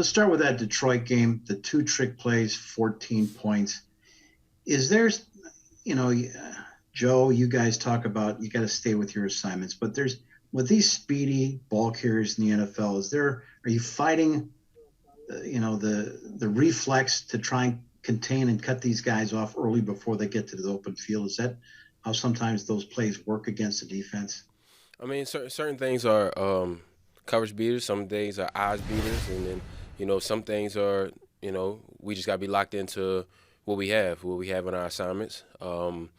Let's start with that Detroit game, the two trick plays, 14 points. Is there, you know, Joe, you guys talk about you got to stay with your assignments, but there's with these speedy ball carriers in the NFL, are you fighting, the reflex to try and contain and cut these guys off early before they get to the open field? Is that how sometimes those plays work against the defense? I mean, certain things are coverage beaters. Some things are eyes beaters, and then some things are we just gotta be locked into what we have in our assignments, um,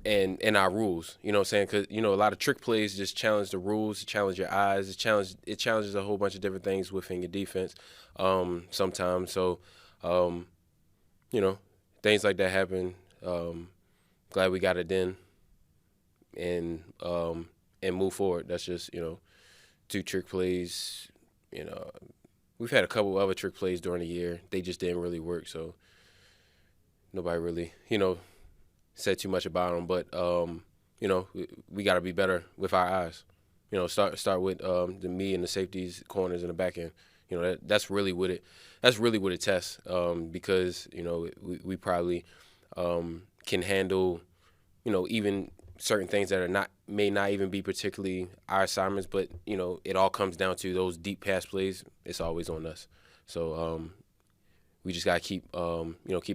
and our rules. You know what I'm saying? Because a lot of trick plays just challenge the rules, challenge your eyes, it challenges a whole bunch of different things within your defense. Sometimes, so um, you know, things like that happen. Glad we got it in and move forward. That's just two trick plays. You know, we've had a couple other trick plays during the year. They just didn't really work, so nobody really said too much about them. But we got to be better with our eyes. Start with the me and the safeties, corners, and the back end. That's really what it tests, because we probably can handle even certain things that are not may not even be particularly our assignments, but it all comes down to those deep pass plays. It's always on us. So we just gotta keep our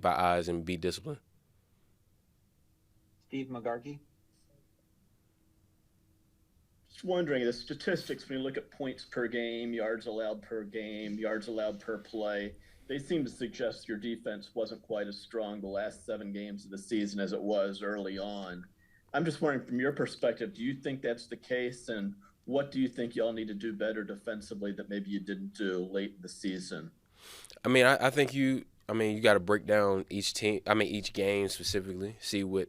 eyes and be disciplined. Steve McGarkey. Just wondering, the statistics, when you look at points per game, yards allowed per game, yards allowed per play, they seem to suggest your defense wasn't quite as strong the last 7 games of the season as it was early on. I'm just wondering, from your perspective, do you think that's the case? And what do you think y'all need to do better defensively that maybe you didn't do late in the season? I mean, I think you got to break down each team. I mean, each game specifically. See what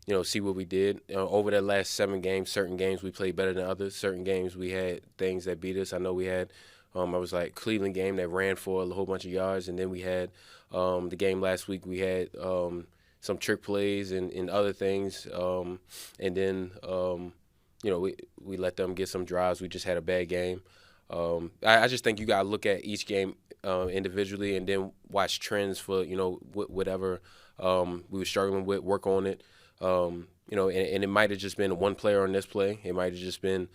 we did over that last 7 games. Certain games we played better than others. Certain games we had things that beat us. I know we had. I was like Cleveland game that ran for a whole bunch of yards, and then we had the game last week. We had some trick plays and other things, and then we let them get some drives. We just had a bad game. I just think you gotta look at each game individually, and then watch trends for whatever we were struggling with, work on it. And it might have just been one player on this play. It might have just been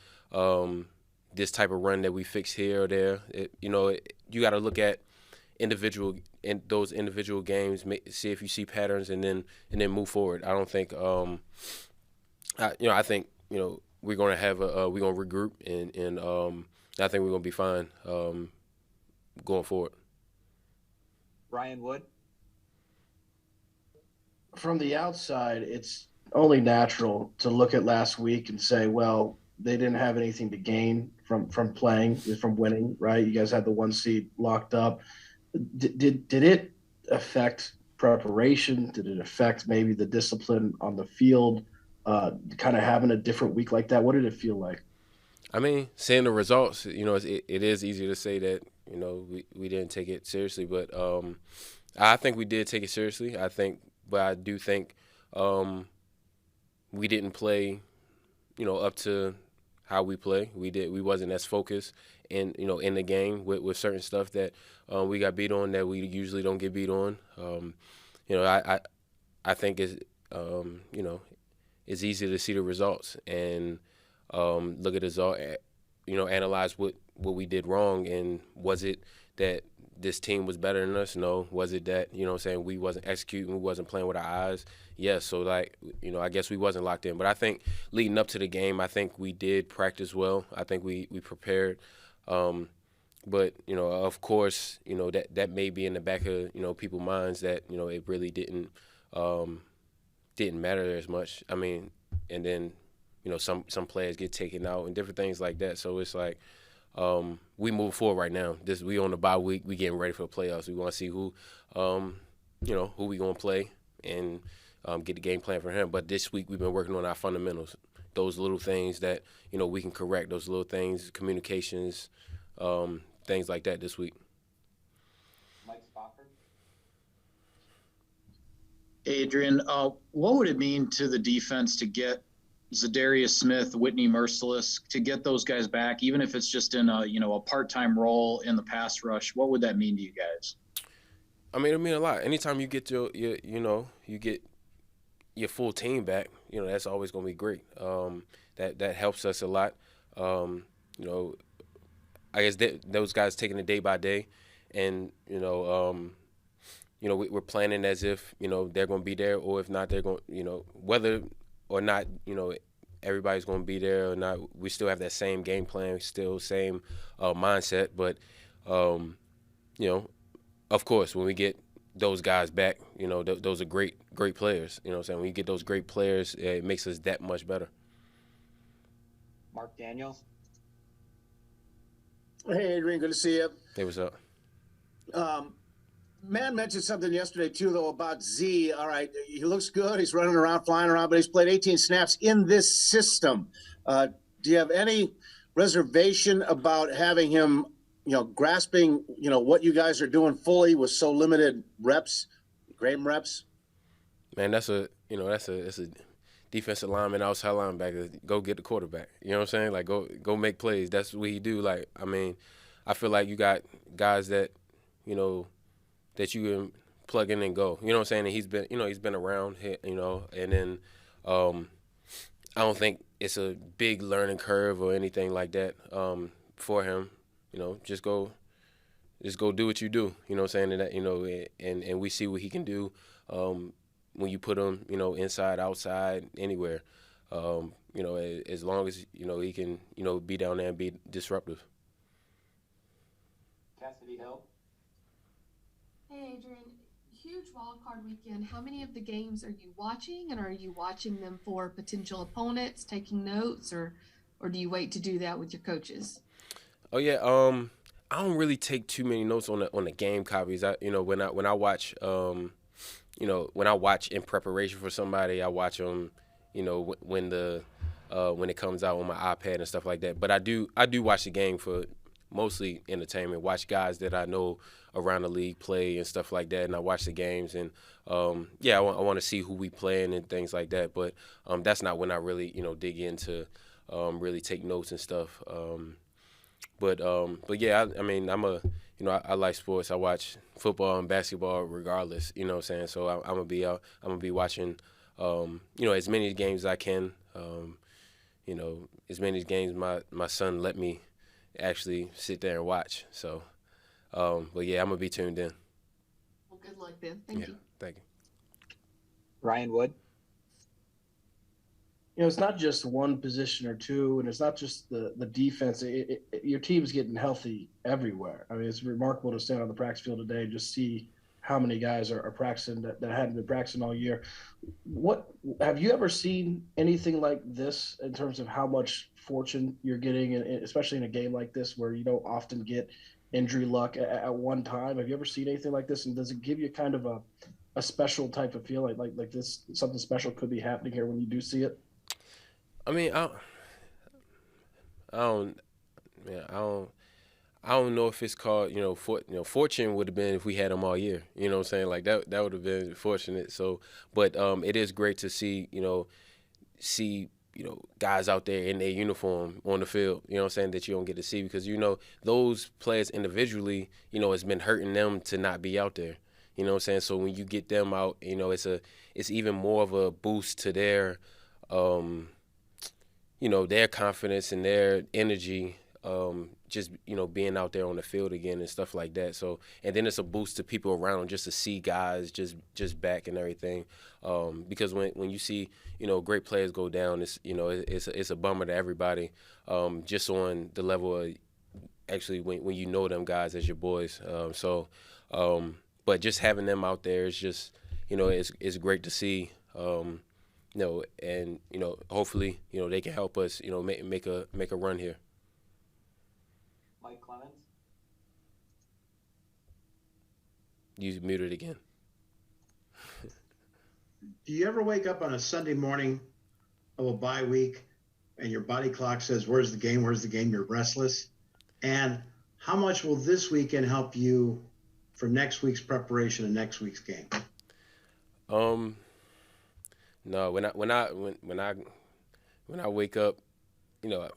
this type of run that we fixed here or there. You got to look at those individual games, see if you see patterns, and then move forward. I don't think I think we're gonna we're gonna regroup, and I think we're gonna be fine going forward. Ryan Wood. From the outside, it's only natural to look at last week and say, well, they didn't have anything to gain from playing, from winning, right? You guys had the 1 seed locked up. Did it affect preparation? Did it affect maybe the discipline on the field? Kind of having a different week like that, what did it feel like? I mean, seeing the results, it is easy to say that we didn't take it seriously, but I think we did take it seriously. But I do think we didn't play, up to how we play. We wasn't as focused in the game with certain stuff that we got beat on that we usually don't get beat on. I think it's easy to see the results and look at the result, analyze what we did wrong, and was it that this team was better than us? No. Was it that, we wasn't executing, we wasn't playing with our eyes? Yes. So, I guess we wasn't locked in. But I think leading up to the game, I think we did practice well. I think we prepared. But, of course, that may be in the back of, people's minds that, it really didn't matter as much. I mean, and then, some players get taken out and different things like that. So it's like, we move forward right now. We on the bye week. We getting ready for the playoffs. We want to see who we gonna play and get the game plan for him. But this week we've been working on our fundamentals. Those little things that we can correct. Those little things, communications, things like that this week. Mike Spofford. Adrian, what would it mean to the defense to get Zadarius Smith, Whitney Merciless, to get those guys back, even if it's just in a part-time role in the pass rush, what would that mean to you guys? I mean, it mean a lot. Anytime you get you get your full team back, that's always going to be great. That helps us a lot. You know, I guess those guys taking it day by day, and we're planning as if they're going to be there, or if not, they're going. Whether or not everybody's going to be there or not, we still have that same game plan, still same mindset. But of course, when we get those guys back, those are great players. You know what I'm saying? When you get those great players, it makes us that much better. Mark Daniels. Hey, Adrian, good to see you. Hey, what's up? Man mentioned something yesterday, too, though, about Z. All right, he looks good. He's running around, flying around, but he's played 18 snaps in this system. Do you have any reservation about having him, grasping, what you guys are doing fully with so limited reps, game reps? Man, that's a defensive lineman, outside linebacker. Go get the quarterback. You know what I'm saying? Like, go make plays. That's what he do. Like, I mean, I feel like you got guys that, that you can plug in and go. You know what I'm saying? And he's been around, and then I don't think it's a big learning curve or anything like that for him. Just go do what you do. You know what I'm saying? And that, and we see what he can do when you put him, inside, outside, anywhere. As long as he can, be down there and be disruptive. Cassidy Hill. Hey, Adrian. Huge wild card weekend. How many of the games are you watching, and are you watching them for potential opponents, taking notes, or do you wait to do that with your coaches? Oh yeah, I don't really take too many notes on the game copies. When I watch when I watch in preparation for somebody, I watch them when it comes out on my iPad and stuff like that. But I do watch the game for mostly entertainment. Watch guys that I know around the league play and stuff like that, and I watch the games and I want to see who we playing and things like that. But that's not when I really dig into really take notes and stuff. But yeah, I mean, I like sports. I watch football and basketball regardless. You know what I'm saying? So I'm gonna be watching as many games as I can. As many games my son let me actually sit there and watch. So, but yeah, I'm gonna be tuned in. Well, good luck then. Thank you. Thank you. Ryan Wood. It's not just one position or two, and it's not just the defense. Your team's getting healthy everywhere. I mean, it's remarkable to stand on the practice field today and just see how many guys are practicing that hadn't been practicing all year. What have you ever seen anything like this in terms of how much fortune you're getting, especially in a game like this where you don't often get injury luck at one time? Have you ever seen anything like this, and does it give you kind of a special type of feeling like this, something special could be happening here when you do see it? I mean, I don't know if it's called, fortune would have been if we had them all year. You know what I'm saying? Like that would have been fortunate. So, but it is great to see guys out there in their uniform on the field. You know what I'm saying, that you don't get to see because those players individually, it's been hurting them to not be out there. You know what I'm saying? So when you get them out, it's even more of a boost to their their confidence and their energy, just, being out there on the field again and stuff like that. So, and then it's a boost to people around them just to see guys just back and everything. Because when you see, great players go down, it's a bummer to everybody, just on the level of actually when you know them guys as your boys. But just having them out there is just, it's great to see. And hopefully, they can help us, make a run here. Mike Clemens. You muted again. Do you ever wake up on a Sunday morning of a bye week and your body clock says, where's the game? Where's the game? You're restless. And how much will this weekend help you for next week's preparation and next week's game? No, when when I wake up, you know,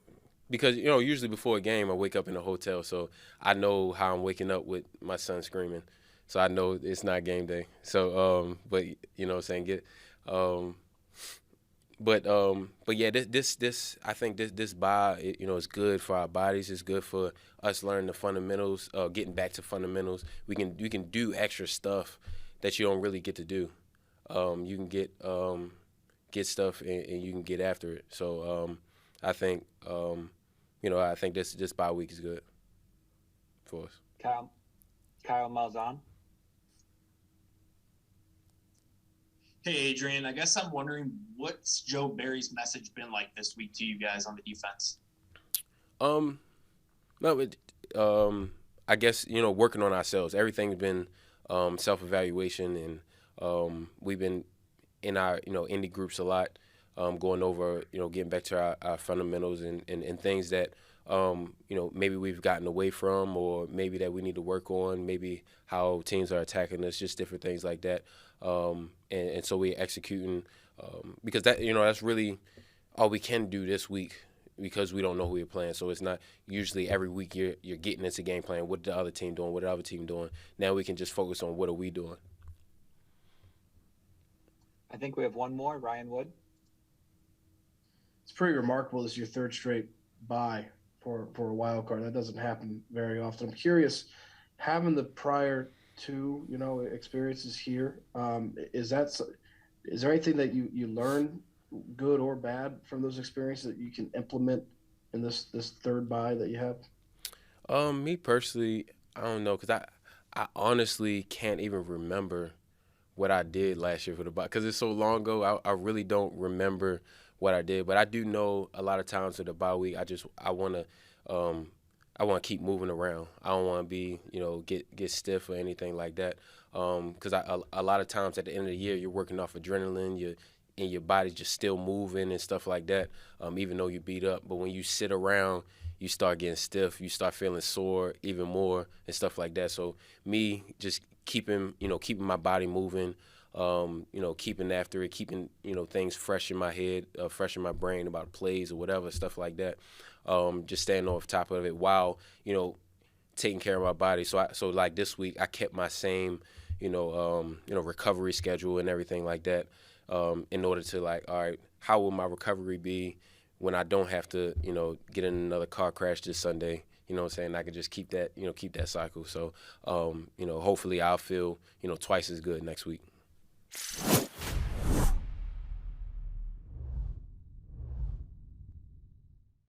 because usually before a game I wake up in a hotel, so I know how I'm waking up with my son screaming, so I know it's not game day. So but what I'm saying, um, but yeah, this I think this bye, is good for our bodies. It's good for us learning the fundamentals, getting back to fundamentals. We can do extra stuff that you don't really get to do. You can get stuff and you can get after it. So I think I think this bye week is good for us. Kyle Malzahn. Hey, Adrian, I guess I'm wondering, what's Joe Barry's message been like this week to you guys on the defense? No, I guess, working on ourselves. Everything's been self-evaluation, and we've been in our, indie groups a lot, going over, getting back to our fundamentals and things that, maybe we've gotten away from, or maybe that we need to work on, maybe how teams are attacking us, just different things like that. And so we're executing, because that's really all we can do this week, because we don't know who we're playing. So it's not usually every week you're getting into game plan. What the other team doing? What the other team doing? Now we can just focus on what are we doing. I think we have one more, Ryan Wood. It's pretty remarkable. This is your third straight bye for a wild card. That doesn't happen very often. I'm curious, having the prior two, experiences here, is there anything that you learn, good or bad, from those experiences that you can implement in this third bye that you have? Me personally, I don't know, because I honestly can't even remember what I did last year for the bye, because it's so long ago. I really don't remember what I did, but I do know a lot of times for the bye week, I want to keep moving around. I don't want to be, get stiff or anything like that. Because a lot of times at the end of the year, you're working off adrenaline, and your body's just still moving and stuff like that, even though you beat up. But when you sit around, you start getting stiff, you start feeling sore even more and stuff like that. So me just keeping my body moving, keeping after it, keeping, things fresh in my head, fresh in my brain about plays or whatever, stuff like that. Just staying on top of it while, taking care of my body. So like this week, I kept my same, recovery schedule and everything like that, in order to, like, all right, how will my recovery be when I don't have to, get in another car crash this Sunday? You know what I'm saying? I can just keep that cycle. So, hopefully I'll feel, twice as good next week.